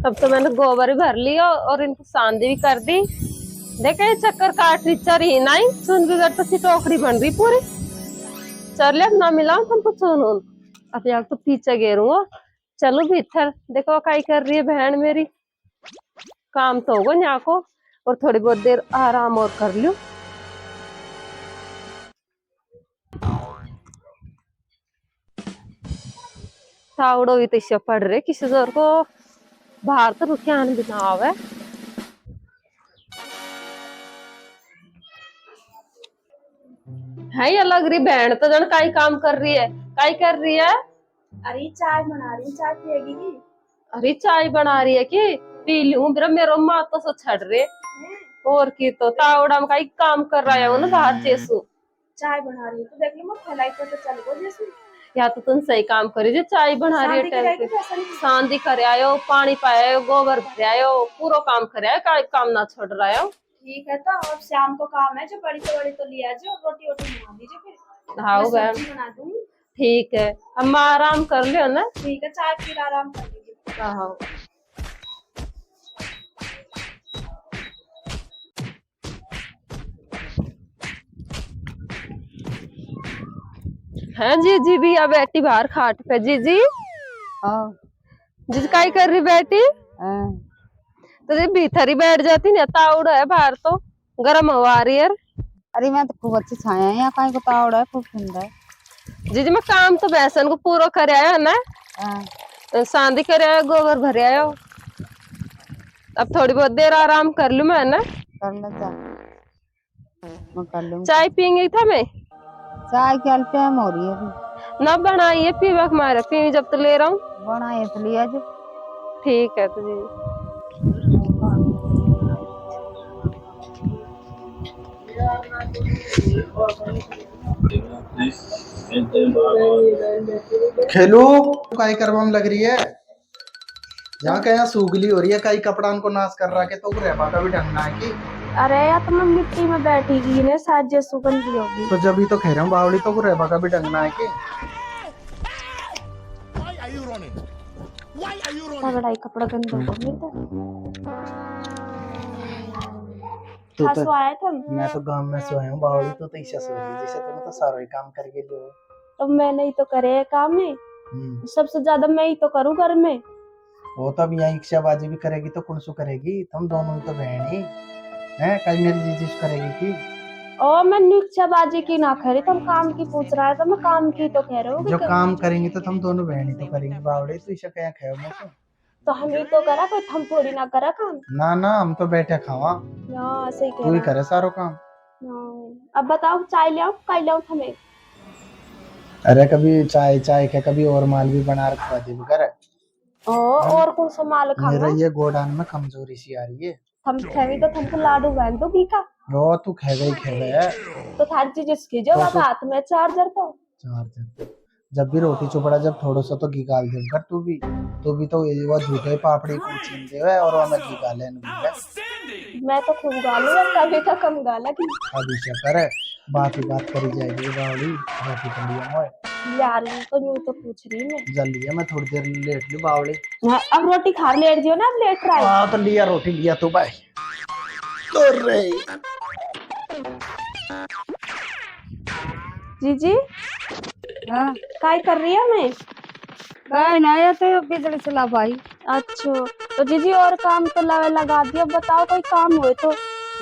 तब तो मैंने गोबर ही भर लिया और इनको सांदी भी कर दी। देखे ये चक्कर काट रही चर ही नहीं सुन बिगड़ तो सी टोकरी बन रही पूरी। चल ले ना मिलाऊं तुमको सुन। अब यहाँ तो पीछे गेरू चलो भीतर देखो काई कर रही है बहन मेरी। काम तो होगा यहाँ को और थोड़ी बहुत देर आराम और कर लूं। तावड़ो भी तो पड़ रहे किसी जोर को बाहर तो रुके आने भी ना आवे। है ये लग रही बहन तो जन काई काम कर रही है। काई कर रही है? अरे चाय बना रही हूँ, चाय पिएगी की? अरे चाय बना रही है कि पी लूं मेरा माँ तो सो छड़ रहे और की तो तावड़ा में काई काम कर रहा है ना बाहर जैसू। चाय बना रही हूँ तो देख लो मैं फैलाई तो चल गो जैसे। या तो तुम सही काम करी जो चाय बना रही है टाइम पे शांति करे आयो पानी पाए गोबर भरे आयो पूरा काम करे आयो काई काम ना छोड़ रहा है। ठीक है तो अब शाम को काम है जो बड़ी तो लिया जो रोटी वोटी बना दीजिए फिर। हाँ सब्जी बना दूंगी। ठीक है हम आराम कर लियो ना। ठीक है चाय पी आराम कर लीजिए। हाँ है जी भी अब बैठी बाहर खाट पे जी। हाँ जी काई कर रही बैठी? तो जी भीतर ही बैठ जाती ना ताउड़ है बाहर तो गर्म हवा आ रही है। अरे मैं तो खूब अच्छी छाया है यहाँ कहीं को तावड़ा है खूब सुंदर। जी मैं काम तो बैसन को पूरा करे आयो ना। सांदी करे आयो गोबर भरे आयो अब थोड़ी बहुत देर आराम कर लूं मैं ना। कर ले जा मैं कर लूँ। चाय पियेंगे था मैं चाय क्या टाइम हो रही है अभी? ना बनाइए पीवा हमारे पी जब तो ले रहा हूँ। बनाए तो लिया जो। ठीक है तो जी। खेलू काई करवा में लग रही है यहाँ क्या सूगली हो रही है कई कपड़ा को नाश कर रहा के तो रहबा का भी ढंग ना है कि। अरे यार तुम तो मिट्टी में बैठेगी ने शायद जे सुगंधी होगी तो जब ही तो कह रहा हूँ बावली तो रहबा का भी ढंग ना है कि। बड़ा कपड़ा गंदा हो गया तो तो आया था। मैं तो गांव में सोया हूँ बावली तो ईशा सो रही जैसे तुम तो सारा ही काम करके जो। तो मैंने ही तो करे है काम में सबसे ज्यादा मैं ही तो करूँ घर में। वो तो अब यहाँ इच्छाबाजी भी करेगी तो कौन सो करेगी तुम दोनों ही तो बहन ही है कल मेरी जीजिश करेगी की। और मैं निक्षाबाजी की ना कह रही तुम काम की पूछ रहा है तो मैं काम की तो कह रही हूँ। जो काम करेंगे तो तुम दोनों बहन ही तो करेंगे बावड़े तो ईशा क्या खाओ मैं तो हम ही तो करा कोई हम थोड़ी ना करा काम। ना हम तो बैठे खावा सही कह तू ही करे सारो काम। अब बताओ चाय ले आओ कल ले आओ हमें। अरे कभी चाय चाय के कभी और माल भी बना रखवा दे कर। और कौन सा माल खाना मेरा ये गोडान में कमजोरी सी आ रही है। हम खेवी तो तुमको लाडू बहन दो घी का। रो तू खेवे ही खेवे है तो थारी चीज इसकी जो बाबा हाथ में चार्जर तो चार्जर जब भी रोटी चुपड़ा जब थोड़ा सा तो घी गाल दे कर तू भी तो ये वो झूठे पापड़ी को छीन दे है और मैं घी गाले मैं तो खूब गालू कभी तो कम गाला की अभी शक्कर है बात ही बात करी जाएगी बावली रोटी तो लिया मोए यार तो यूं तो पूछ रही मैं जल्दी है मैं थोड़ी देर लेट लूं बावली। अब रोटी खा लेट जियो ना अब लेट रहा है। हाँ तो लिया रोटी लिया तू भाई तो रे जी हाँ काय कर रही है मैं काय ना आया तो बिजली चला भाई। अच्छा तो जीजी और काम तो लगा दिया बताओ कोई काम हुए तो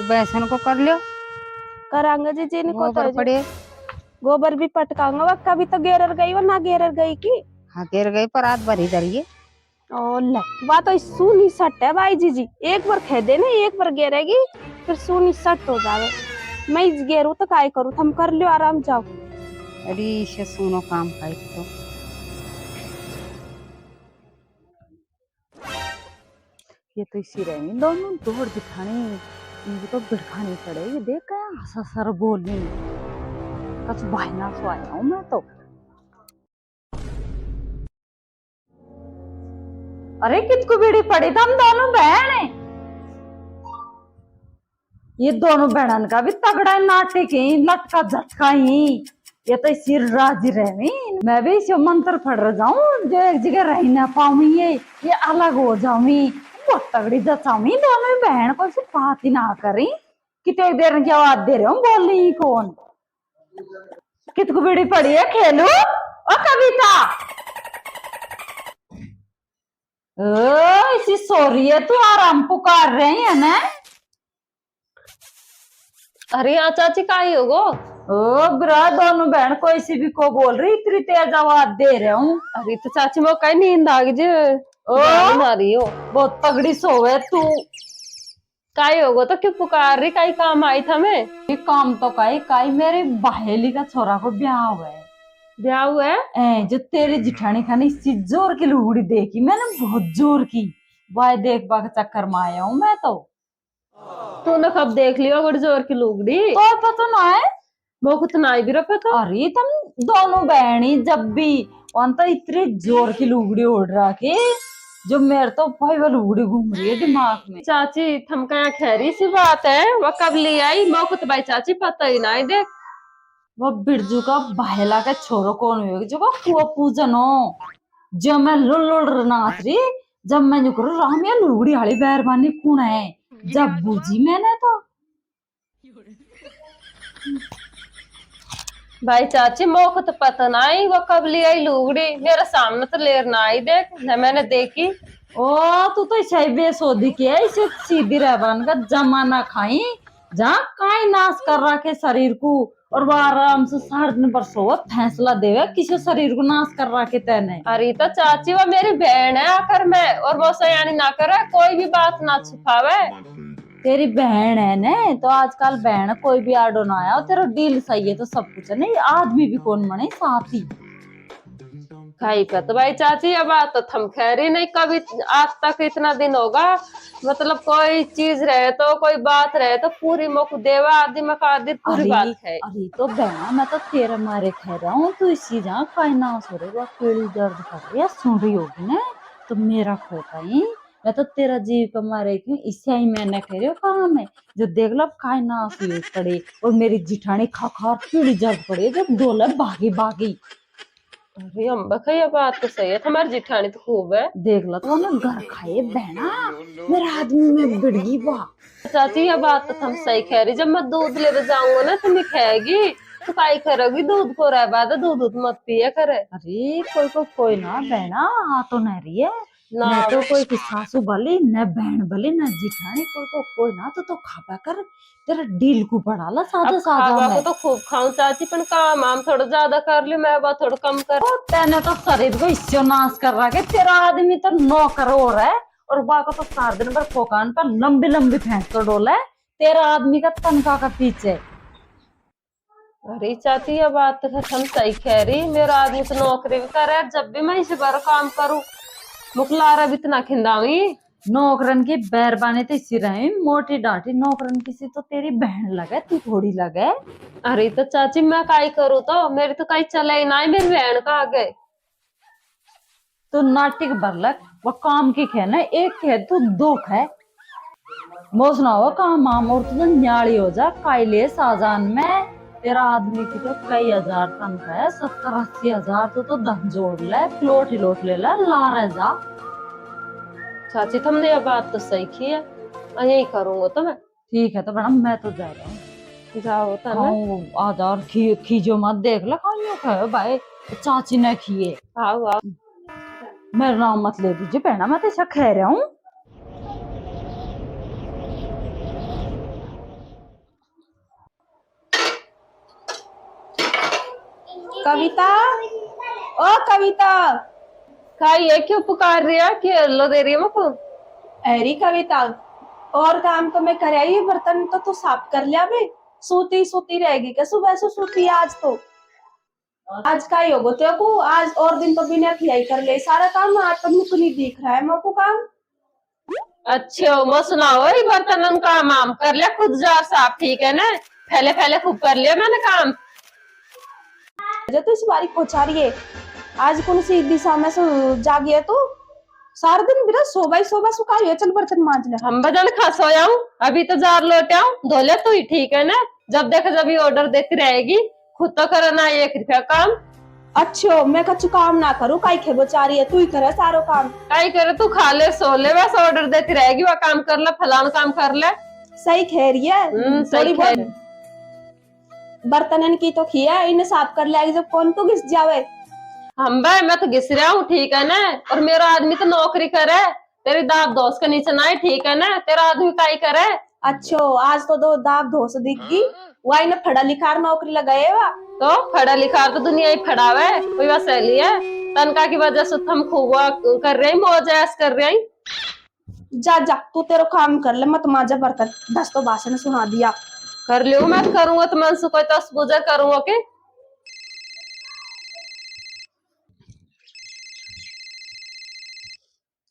बैसन को कर लियो करांगे जीजी ने को गोबर पड़े गोबर भी पटकाऊंगा वह कभी तो गेरर गई वो ना गेरर गई की। हाँ गिर गई पर रात भर ही डरिए। ओ ले बात तो सुनी सट है भाई जीजी एक बार कह दे ना एक बार गेरेगी फिर सुनी सट हो जावे। मैं इस गेरू तो काय करूँ तुम कर लियो आराम जाओ। अरे इसे सुनो काम का तो ये तो इसी रही दोनों दौड़ दिखानी इनको तो बिड़खानी पड़ेगी देख क्या हंसा सर बोली कच बहना सो आया हूँ मैं तो। अरे कितको बीड़ी पड़ी था हम दोनों बहन है। ये दोनों बहन का भी तगड़ा नाटक ही लटका झटका ही ये तो सिर राजी रही मैं भी इसे मंत्र पढ़ जाऊं जो एक जगह रह ना पाऊंगी ये अलग हो जाऊंगी बहुत तगड़ी जचाऊंगी दोनों बहन को, सिर्फ बात ही ना करी कितने देर की आवाज दे रहे हो, बोल रही कौन कितको बीड़ी पड़ी है खेलू ओ कविता इसी सो रही है तू, आराम पुकार रही है ना। अरे यहाँ चाची का ही होगो। ओ ब्रा दोनों बहन को इसी भी को बोल रही, इतनी तेज आवाज दे रहे हूँ। अरे तो चाची मो कहीं नींद आ गई जे ओ ना रही हो। बहुत तगड़ी सोवे तू। काई होगो तो क्यों पुकार रही, काई काम आई था मैं। ये काम तो काई मेरे बहेली का छोरा को ब्याह हुआ है। ब्याह हुआ है? जो तेरी जिठानी खानी इसी जोर की लुगड़ी देखी मैंने, बहुत जोर की वाय देख बा के चक्कर में आया हूँ मैं तो। तूने कब देख लियो बड़ी जोर की लुगड़ी? तो पता ना है वो कुछ नाई भी रखा था। अरे तुम दोनों बहनी जब भी वहां तो इतनी जोर की लुगड़ी उड़ रहा के जो मेरे तो भाई वो लुगड़ी घूम रही है दिमाग में। चाची थमका यहाँ खैरी सी बात है, वो कब ले आई मो को तो भाई चाची पता ही ना है। देख वो बिरजू का बहेला का छोरो कौन हुआ जो का कुआ पूजन हो, जब मैं लुल नाच रही, जब मैं जो करूँ राम या लुगड़ी हाली बैरबानी कौन है, जब बूझी मैंने तो भाई चाची मो को तो पता ना है वो कब ले आई लुगड़ी, मेरे सामने तो लेर ना आई। देख न मैंने देखी। ओ तू तो ऐसा ही बेसोदी की है, इसे सीधी रहबान का जमाना खाई जहाँ काई नाश कर रहा के शरीर को, और वो आराम से सारा दिन बरसो फैसला देवे किसी शरीर को नाश कर रहा के तेने। अरे तो चाची वो मेरी बहन है आकर मैं, और वो सयानी ना करे, कोई भी बात ना छुपावे। तेरी बहन है ने तो आजकल बहन कोई भी आडो ना आया, तेरा डील सही है तो सब कुछ है, नहीं आदमी भी कौन बने साथ ही। खाई का तो भाई चाची ये बात तो थम खैरी नहीं, कभी आज तक इतना दिन होगा मतलब कोई चीज रहे तो कोई बात रहे तो पूरी मुख देवा आदि मकादिर पूरी बात है। अरे तो बहना मैं तो तेरे मारे कह रहा हूँ, तू इसी जहाँ काई ना हो रही वो केड़ी दर्द कर रही है सुन रही होगी ना, तो मेरा खोता ही मैं तो तेरा जीव का मारे क्यों, इससे ही मैंने कह रही हूँ काम है जो देख लो काई ना पड़े, और मेरी जिठानी खाखार पीड़ी जग पड़ी जो डोले भागी भागी। अरे अम्बा का ये बात तो सही है, तुम्हारी जिठानी तो खूब है। देख लो तो ना घर खाए बहना मेरा आदमी में बिड़गी वाह। चाची ये बात तो तुम सही कह रही, जब मैं दूध लेने जाऊंगा ना तुम्हें खाएगी तो काई करोगी, दूध को रह बाद दूध मत पिया करे। अरे कोई ना बहना आ तो नहीं रही है ना न तो कोई की सासू भली न बहन भली न जिठानी, कोई ना तो खापा कर तेरा डील को बढ़ा ला सादा सादा में। तो खूब खाऊं चाची, पर काम आम थोड़ा ज्यादा कर ली, मैं बात थोड़ा कम कर। तेने तो शरीर को इससे नाश कर रहा है, तेरा आदमी तो 9 करोड़ है और बाको तो 4 दिन पर फोकान पर लंबी लंबी भैंस तो डोला है, तेरा आदमी का तनखा का पीछे। अरे चाची ये बात तो हम सही कह रही, मेरा आदमी तो नौकरी भी करे, जब भी मैं इसी बार काम करूँ मुखलारा भी इतना खिंदावी। नौकरन की बैरबानी तो इसी रहे मोटी डांटी, नौकरन किसी तो तेरी बहन लगे तू थोड़ी लगे। अरे तो चाची मैं काई करूँ, तो मेरी तो कहीं चले ही ना है, मेरी बहन का आगे तो नाटिक बरलक वो काम की खे ना, एक खे तू 2 खे मोस ना हो काम आम और तू न्याड़ी हो जा कायले साजान में। तेरा आदमी की तो कई हजार तनखा है, 70-80 हजार तो धन जोड़ ले, प्लॉट ही लोट ले ला रह जा। चाची तुमने ये बात तो सही की है, यही करूंगा तो मैं। ठीक है तो मैडम मैं तो जा रहा हूँ, जाओ तो ना आ जा, खींचो मत, देख ला खाओ भाई चाची ने खिए। आओ आओ मेरा नाम मत ले दीजिए बहना, मैं तो ऐसा कह रहा हूँ। कविता ओ कविता का ये क्यों पुकार रही है, कि लो दे रही है मुझको। अरे कविता और काम तो मैं कर आई, बर्तन तो तू साफ कर लिया बे, सूती रहेगी क्या सुबह से सूती आज तो, आज का ही होगो तेरे को, आज और दिन तो बिना खिलाई कर ले सारा काम, आज तो मुझको नहीं दिख रहा है मेरे को काम। अच्छा मैं सुनाओ, बर्तन का काम कर लिया खुद जार साफ, ठीक है ना, पहले खूब कर लिया मैंने काम। तो इस बारी पोछा रही है, आज कौन सी दिशा में से जागी है तू, सारा दिन बिना सोबा सुखाई है, चल बर्तन मांज ले। हम बदन खा सोया हूँ, अभी तो जार लौटे आऊँ, धो ले तू ही, ठीक है ना, जब देखे जब ऑर्डर देती रहेगी, खुद तो करना 1 रुपया काम। अच्छो मैं कछु काम ना करूँ, काई खे बेचारी है, तू ही करे सारो काम। काई करे तू, खा ले सो ले, बस ऑर्डर देती रहेगी, वह काम कर ले, फलाना काम कर ले। सही कह रही है। सही थोड़ी कह बहुत बर्तनन की तो खिया, इन्हें साफ कर ले जब कौन तो घिस जावे। हम भाई मैं तो घिस रहा हूँ, ठीक है ना, और मेरा आदमी तो नौकरी करे, तेरी दाब दोस्त के नीचे ना है, ठीक है ना, तेरा आदमी काई करे। अच्छो आज तो दो दाब धोस दिखगी, वही ने पढ़ा लिखा नौकरी लगाए वा। तो फड़ा लिखा तो दुनिया ही फड़ावे, कोई बात सहेली है, तनका की वजह से हम खूब कर रहे हैं, मौज ऐस कर रहे हैं। जा जा तू तेरो काम कर ले, मत माजा बर्तन, दस तो भाषण सुना दिया। कर लियो, मैं तो करूंगा तो मन से कोई तो गुजर करूंगा के।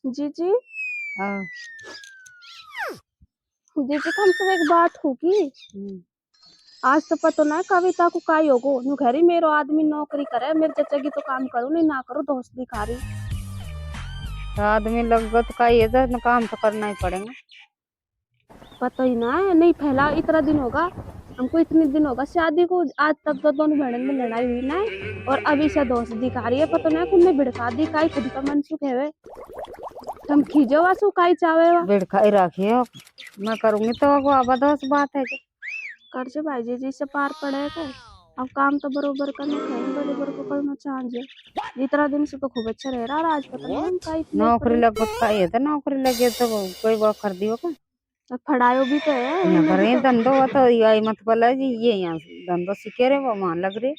जी जी हाँ। जी जी हमसे एक बात होगी। आज तो पता ना कविता को काई होगो, नु घरी मेरो आदमी नौकरी करे, मेरे चचा की तो काम करूँ नहीं ना करूँ, दोस्त दिखा रही। तो आदमी लगभग तो का ये तो काम तो करना ही पड़ेगा। पता ही ना है, नहीं फैला इतना दिन होगा हमको, इतने दिन होगा शादी को, आज तक तो दोनों बहन में लड़ाई हुई ना, और अभी से दोस्त दिखा रही है। पता ना कुन्ने भिड़का दी, काई खुद का मन सुख है, तुम खींचो वासु काई चावे वा। बिड़खाई रखी हो, मैं करूंगी तो वो आबादोस बात है। कर जो भाई जी से पार पड़ेगा, अब काम तो बरोबर करना है, बरोबर को करना चाहिए। इतना दिन से तो खूब अच्छा रह रहा, और आज पता नहीं काई नौकरी लग का ये तो नौकरी लगे तो कोई वो कर दियो का फड़ायो भी तो है यहाँ उनने कर भी रही तो। धंधो वो तो यही मत बोला जी, ये यहाँ धंधो सीखे रहे वो वहां लग रही।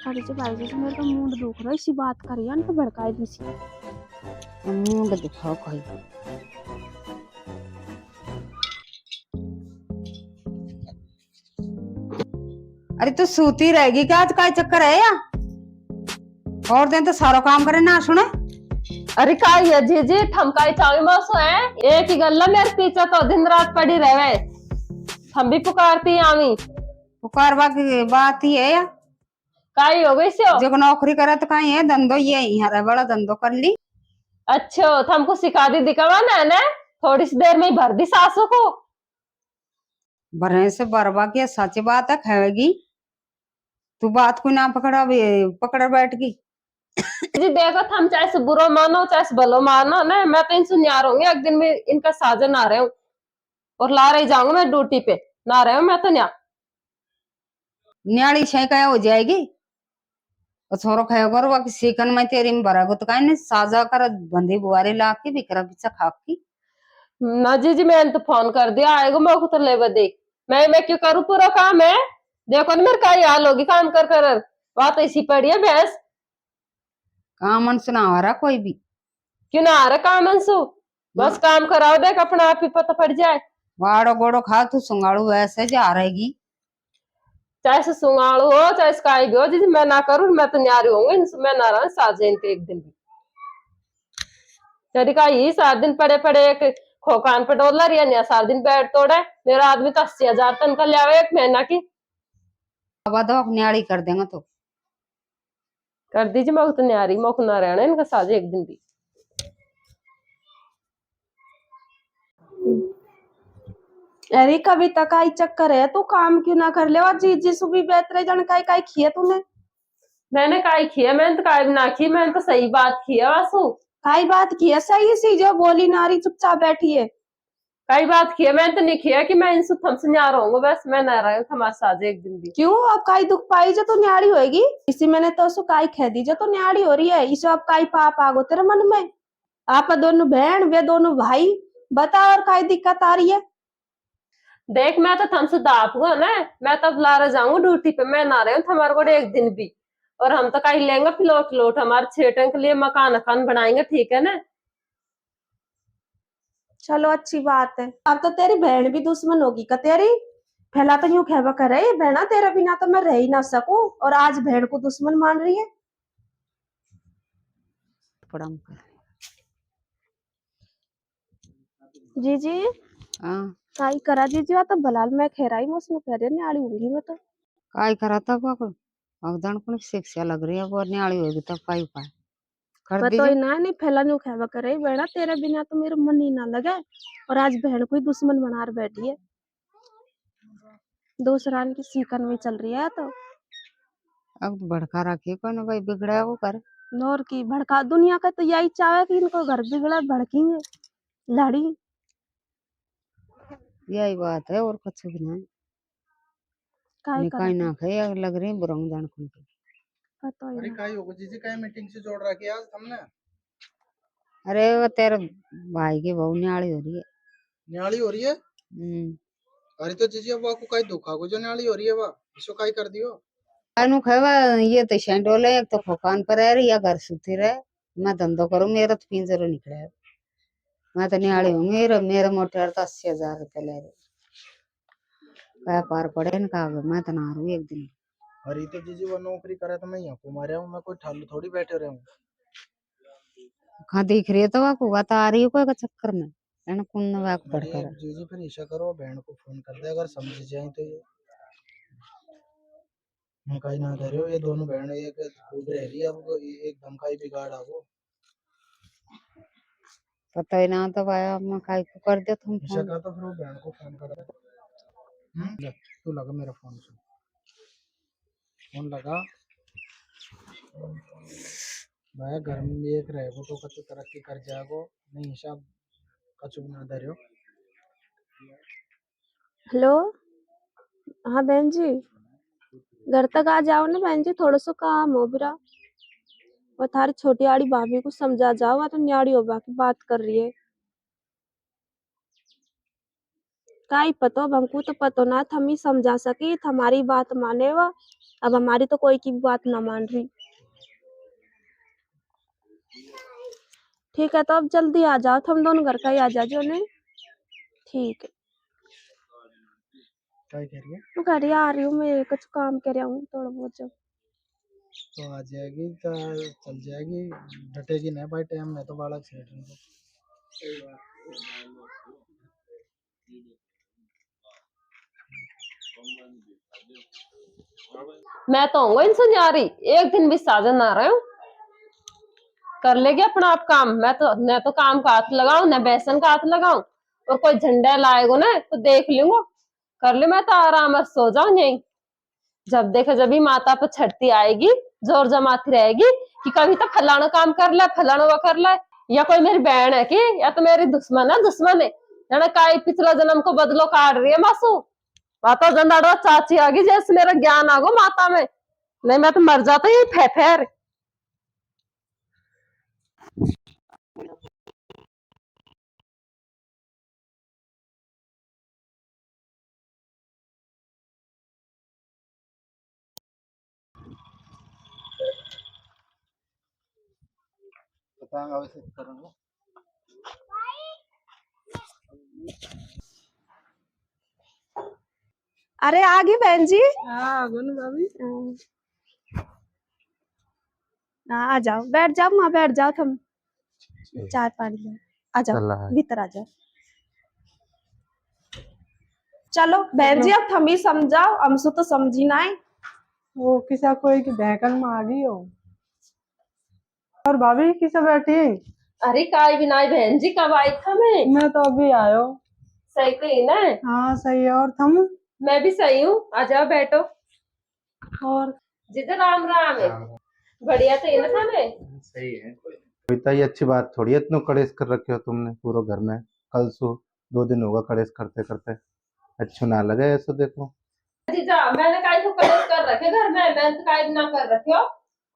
अरे जो भाई जी से मेरा तो मूड दुख रहा है, इसी बात करी है तो भड़काई दी सी। मुंड दिखाओ कोई। अरे तू सूती रहेगी क्या, आज का चक्कर है या और दिन तो सारा काम करे ना सुने। अरे का ये जी जी थमकाई चावी मौसो है, एक ही गल्ला मेरे पीछे तो दिन रात पड़ी रहे, हम भी पुकारती आवी। पुकारवा की बात ही है या काई हो गई सो। जो नौकरी करे तो कहीं है धंधो, ये यहाँ बड़ा धंधो कर ली। अच्छा तो हमको सिखा दी दिखावा ना, थोड़ी सी देर में ही भर दी सासू को। भरे से बरबा की सच बात है, खाएगी तू बात को ना पकड़ा, पकड़ बैठ गई। जी देखो हम चाहे से बुरा मानो चाहे से भलो मानो ना, मैं तो इनसे न्यार होंगे, एक दिन में इनका साजन आ रहे हूँ और ला रही जाऊंगा मैं ड्यूटी पे, ना रहे हूँ मैं तो न्या। न्याड़ी छह क्या हो जाएगी, और छोरो खाएगा और सीखन में तेरी में भरा तो कहीं नहीं साजा कर बंदी बुआरी ला के बिकरा पीछा खाक की। ना जी जी मैंने तो फोन कर दिया, आएगा मैं को तो ले बदे, मैं क्यों करूँ पूरा काम है, देखो ना मेरे का हाल होगी काम कर कर, बात ऐसी पड़ी है भैंस। काम मन सुना आ रहा कोई भी क्यों ना आ रहा काम अंशु, बस काम कराओ, देख अपना आप ही पता पड़ जाए। वाड़ो गोड़ो खा तू सुंगाड़ू वैसे जा रहेगी। चाहे से सुंगाड़ हो चाहे स्काई भी हो, जी मैं ना करूँ, मैं तो न्यारी होंगे इनसे, मैं ना रहा साजे इनके एक दिन भी। तेरी का ही 7 दिन पड़े पड़े एक खोकान पे डोला रिया नहीं, 7 दिन बैठ तोड़े, मेरा आदमी तो 80,000 तनखा ले आवे एक महीना की। अब दो न्याड़ी कर देंगे तो कर दीजिए, मैं तो न्यारी मौक ना रहना इनका साजे एक दिन भी। अरे कविता का ही चक्कर है, तू काम क्यों ना कर ले, और जी सुबह बेहतर जन काई काई खिया तूने। मैंने काई किया, मैंने तो काई ना की, मैंने तो सही बात किया वासु। काई बात किया सही सी, जो बोली नारी चुपचाप बैठी है। कई बात किया, मैंने तो नहीं किया कि मैं इनसे हमसे न्यार होऊंगा, बस मैं ना रहा हूँ हमारे साजे एक दिन भी। क्यों अब काई दुख पाई जो तो न्याड़ी होएगी, इसी मैंने तो उसको काई कह दी जो तो न्याड़ी हो रही है, इसे अब काई पाप आगो तेरे मन में। आप दोनों बहन वे दोनों भाई, बता और काई दिक्कत आ रही है। देख मैं तो हमसे दापूंगा ना, मैं तब ला रहा जाऊंगा ड्यूटी पे, मैं ना रहा हूँ हमारे को एक दिन भी, और हम तो कहीं लेंगे प्लॉट लोट हमारे छेटन के लिए मकान अकान बनाएंगे, ठीक है ना। चलो अच्छी बात है, अब तो तेरी बहन भी दुश्मन होगी का तेरी, पहला तो यूं कहवा कर रही बहना तेरा बिना तो मैं रह ही ना सकूं, और आज बहन को दुश्मन मान रही है। जी जी हाँ काई करा जी जी, तो भलाल मैं खेराई में उसमें कह रही न्याड़ी होंगी मैं तो। काय करा था को अवदान को शिक्षा लग रही है, वो न्याड़ी होगी तब का उपाय कर पता दीजिए। ही ना नहीं फैला न्यू कहवा कर रही बहना तेरा बिना तो मेरा मन ही ना लगे, और आज बहन को ही दुश्मन बना बैठी है, दूसरा की सीकन में चल रही है तो। अब तो भड़का रखी को ना भाई बिगड़ा वो कर। नौर की भड़का दुनिया का तो यही चाहे कि इनको घर बिगड़ा भड़केंगे लड़ी। यही बात है और कुछ भी नहीं। काय निकाय करत ना खाए लग रही बुरंग जान को। पता ही अरे ना। काय होगा जीजी, काय मीटिंग से जोड़ रखी है आज हमने? अरे वो तेरे भाई की बहू न्याड़ी हो रही है। न्याली हो रही है? अरे तो जीजी अब आपको काय धोखा को जो न्याली हो रही है वाह, इसको काय कर दियो? अनु खेवा ये तो शेंडोले एक तो फोकान पर रह रही या घर सुती रहे। मैं धंधो करूँ मेरा तो पिंजरो निकले है। मैं तो न्याड़ी हूँ मेरे मोटे तो 80,000 रुपये ले रहे। क्या पार पड़े न का मैं तो ना रू एक दिन। अरे तो जीजी वो नौकरी करे तो मैं यहाँ को मारे हूँ, मैं कोई ठालू थोड़ी बैठे रहूँ। कहाँ दिख रही है तो आपको बता रही हो कोई का चक्कर में है कौन वाक पड़ अरे कर। जीजी फिर ऐसा करो, बहन को फोन कर दे अगर समझ जाए तो। ये मैं कहीं ना दे रहे हो, ये दोनों बहन एक खूब रह रही है, अब एकदम का ही बिगाड़ आगो। पता ही ना तो भाई अब मैं काय को कर दे तुम ऐसा फोन। कहा तो फिर वो बहन को फोन कर दे। ले, तू लगा मेरा फोन से, फोन लगा भाई। घर में एक रहेगो तो कछु तरक्की कर जाएगो, नहीं हिसाब कछु ना दे रहे हो। हेलो, हाँ बहन जी, घर तक आ जाओ ना बहन जी, थोड़ा सा काम हो बिरा। और थारी छोटी आड़ी भाभी को समझा जाओ, वह तो न्याड़ी हो बाकी बात कर रही है। काई पतो, अब हमको तो पतो ना था, हम ही समझा सकी हमारी बात माने वा। अब हमारी तो कोई की भी बात ना मान रही। ठीक है, तो अब जल्दी आ जाओ, हम दोनों घर का ही आ जाओ ने। ठीक है, क्या कह रही है? तो घर ही आ रही हूँ मैं, कुछ काम कर रहा हूँ थोड़ा बहुत जब। तो आ जाएगी तो चल जाएगी, डटेगी ना भाई टाइम में तो बालक सेठ को। मैं तो हूँ इनसे न्यारी, एक दिन भी साजन ना रहे हूँ। कर लेगी अपना आप काम, मैं तो काम का हाथ लगाऊं न बेसन का हाथ लगाऊं। और कोई झंडा लाएगो ना तो देख लूंगा, कर ले, मैं तो आराम से सो जाऊं यहीं। जब देखो जब भी माता पर छठती आएगी, जोर जमाती रहेगी कि कभी तो फलाना काम कर ले, फलाना वो कर ले। या कोई मेरी बहन है कि या तो मेरी दुश्मन है ना, काई पिछला जन्म को बदलो काट रही है मासू। माता जंदाड़ो चाची आ गई जैसे मेरा ज्ञान आगो माता में, नहीं मैं तो मर जाता ये फेफेर। बताऊंगा वैसे करूंगा। अरे आ गई बहन जी। हाँ गुन भाभी। हाँ आ जाओ, बैठ जाओ, वहाँ बैठ जाओ तुम, चाय पानी लो। आ जाओ भीतर आ जाओ। चलो बहन जी, अब हम ही समझाओ, हमसे तो समझी ना है। वो किसा कोई की बहकन में आ गई हो। और भाभी किसे बैठी? अरे काय बिनाई बहन जी कब आई था मैं तो अभी आयो। सही कही ना। हाँ सही है। और थम? मैं भी सही हूँ, आ जाओ बैठो। और जीजा राम राम है। बढ़िया तो है ना था मैं। सही है। बेटा ये अच्छी बात थोड़ी है, इतना कलेश कर रखे हो तुमने पूरे घर में। कल सो 2 दिन होगा कलेश करते करते, अच्छा ना लगे ऐसा देखो। जीजा मैंने काय को कलेश कर रखे घर में, मैंने तो काय ना कर रखे हो।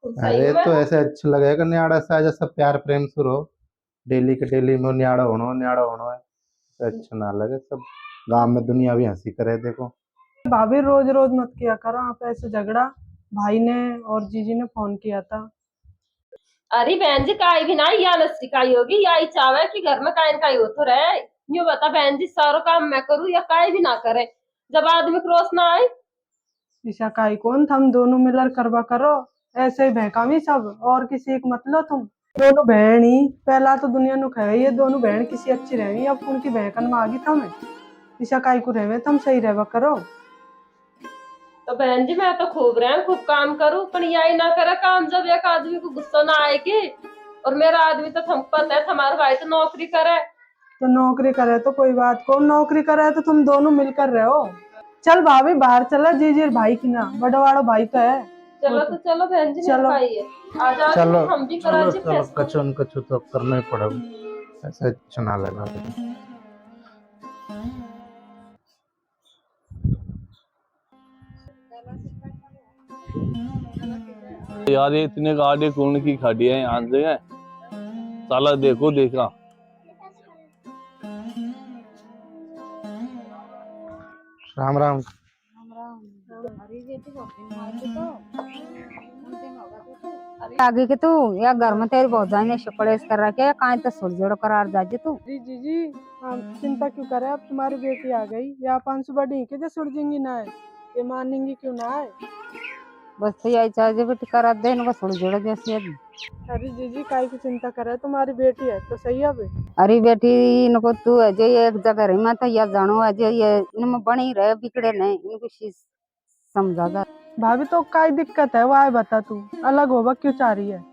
खुद सही अरे हूँ मैं तो तो। ऐसे अच्छा लगेगा न्याड़ा सा जैसा प्यार प्रेम शुरू हो, डेली के डेली में न्याड़ा होना है तो अच्छा ना लगे। सब गांव में दुनिया भी हंसी करे देखो। भाभी रोज रोज मत किया करो आप ऐसे झगड़ा। भाई ने और जीजी ने फोन किया था। अरे बहन जी काय भी ना या लस्सी काय होगी, या ही चावे कि घर में काय न काय हो तो रहे। यूं बता बहन जी, सारा काम मैं करूँ या काय भी ना करे, जब आदमी क्रॉस ना आए। ईशा काई कौन, थम दोनों मिलकर करवा करो। ऐसे ही बहकावी सब, और किसी एक मतलब तुम दोनों बहन ही पहला तो दुनिया नु कहे ये दोनों बहन किसी अच्छी रही, अब उनकी बहकन में आ गई थम। ईशा काई को रहे तुम सही रहवा करो। तो बहन जी मैं तो खूब रहे खूब काम करूँ, पर यही ना करे काम जब एक आदमी को गुस्सा ना आए कि। और मेरा आदमी तो थम पता है, हमारा भाई तो नौकरी करे। तो नौकरी करे तो कोई बात को, नौकरी करे तो तुम दोनों मिलकर रहो। चल भाभी बाहर चला, जीजी भाई की ना बड़ा वाला भाई तो है। चलो तो चलो बहन जी, चलो। खाइए। आ जाओ, चलो हम भी चलो करा चलो, कछु न कछु तो करना ही पड़ेगा, ऐसे अच्छा ना लगा। यार ये इतने गाड़ी कौन की खड़ी है यहाँ से है? साला देखो देखा। राम राम। आगे के तू या घर में तेरे बहुत जाने शुक्लेश कर रखे कहाँ तो सुर जोड़ करार जाजे तू। जी जी जी, हम चिंता क्यों करे, अब तुम्हारी बेटी आ गई, या 500 बड़ी के जो सुलझेंगी ना है, ये मानेंगी क्यों ना है। बस तो यही चाहिए बेटी करा दे इनको सुर जोड़ जैसे। अरे जी जी, काहे की चिंता करे, तुम्हारी बेटी है तो सही अब। अरे बेटी इनको तू है जो ये एक जगह रही मैं तो यह जानो है जो ये इनमें बनी रहे बिगड़े नहीं इनको चीज समझा जा। भाभी तो काई दिक्कत है, वो आए बता, तू अलग होगा क्यों चाह रही है।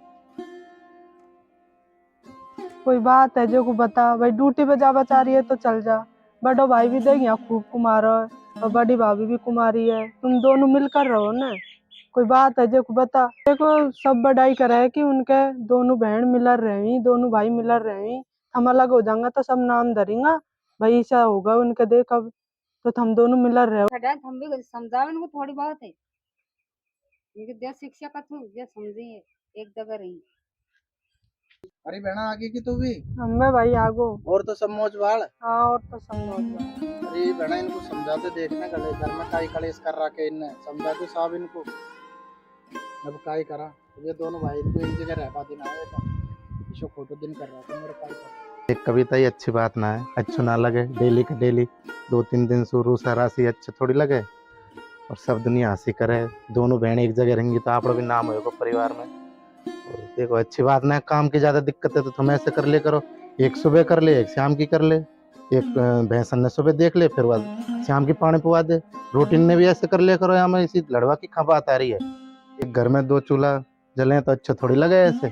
कोई बात है जो को बता, भाई ड्यूटी पे जा बचा रही है तो चल जा, बड़ो भाई भी देख यहाँ खूब कुमार है और बड़ी भाभी भी कुमारी है, तुम दोनों मिलकर रहो ना। कोई बात है जो को बता, देखो सब बढ़ाई करे है कि उनके दोनों बहन मिलर रही, दोनों भाई मिलर रही, हम अलग हो जाएंगे तो सब नाम धरेंगे भाई ऐसा होगा उनके, देख अब तो हम दोनों मिलर रहे। हम भी समझाओ इनको थोड़ी बहुत है इनके देश शिक्षा का तू ये समझिए एक जगह रही। अरे बहना आगे की तू भी, हमें भाई आगो। और तो सब मौज बाढ़। हाँ और तो समझो। अरे बहना इनको समझाते देखना, गले घर में काई कलेश कर रखे इनने, समझाते साहब इनको। अब काई करा, ये दोनों भाई इनको एक जगह रह पाते ना है तो इसको फोटो दिन कर रहा था मेरे काई। एक कविता ही अच्छी बात ना है, अच्छो ना लगे डेली के डेली 2-3 दिन शुरू सरासी अच्छे थोड़ी लगे, और सब दुनिया हंसी करे। दोनों बहन एक जगह रहेंगी तो आप भी नाम होगा परिवार में। और देखो अच्छी बात ना है, काम की ज्यादा दिक्कत है तो तुम ऐसे कर ले करो, एक सुबह कर ले एक शाम की कर ले, एक भैंसन ने सुबह देख ले फिर वह शाम की पानी पुआ दे, रूटीन ने भी ऐसे कर ले करो। यहाँ में इसी लड़वा की खा बात आ रही है, एक घर में 2 चूल्हा जले तो अच्छा थोड़ी लगे ऐसे,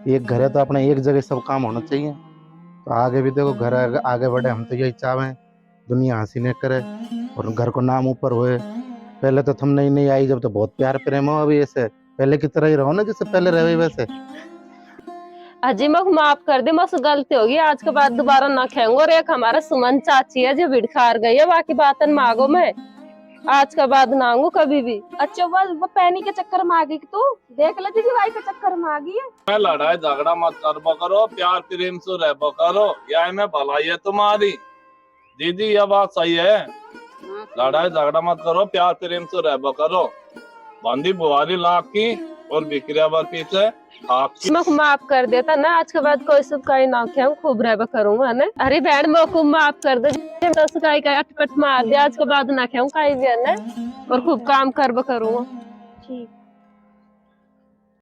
एक घर है तो अपने एक जगह सब काम होना चाहिए। तो आगे भी देखो घर आगे बढ़े, हम तो यही चाहें दुनिया हंसी ने करे और घर को नाम ऊपर होए। पहले तो तुम नई नई आई जब तो बहुत प्यार प्रेम हो, अभी ऐसे पहले की तरह ही रहो ना जैसे पहले रहे वैसे। अजी मक माफ कर दे, मस गलती होगी, आज के बाद दोबारा ना खाऊंगा। और एक हमारा सुमन चाची है जो भिड़खार गई है, बाकी बातन मांगो मैं आज के बाद ना आऊंगा कभी भी। अच्छा वो पैनी के चक्कर में आ गई कि तू देख ले दीदी भाई के चक्कर में आ गई है। मैं लड़ाई झगड़ा मत करबो करो, प्यार प्रेम से रहबो करो, या में भलाई है तुम्हारी। दीदी यह बात सही है, लड़ाई झगड़ा मत करो, प्यार प्रेम से रहबो करो। बंदी बुआरी लाख की और बिक्रिया बार पीछे मक माफ कर देता ना, आज के बाद कोई सब कहीं ना खाऊं, खूब रहबा करूंगा ना। अरे बहन मोको माफ कर दे, 10 काई का अटपट मार दे, आज के बाद ना खाऊं कहीं भी है ना, और खूब काम करबा करूंगा। ठीक।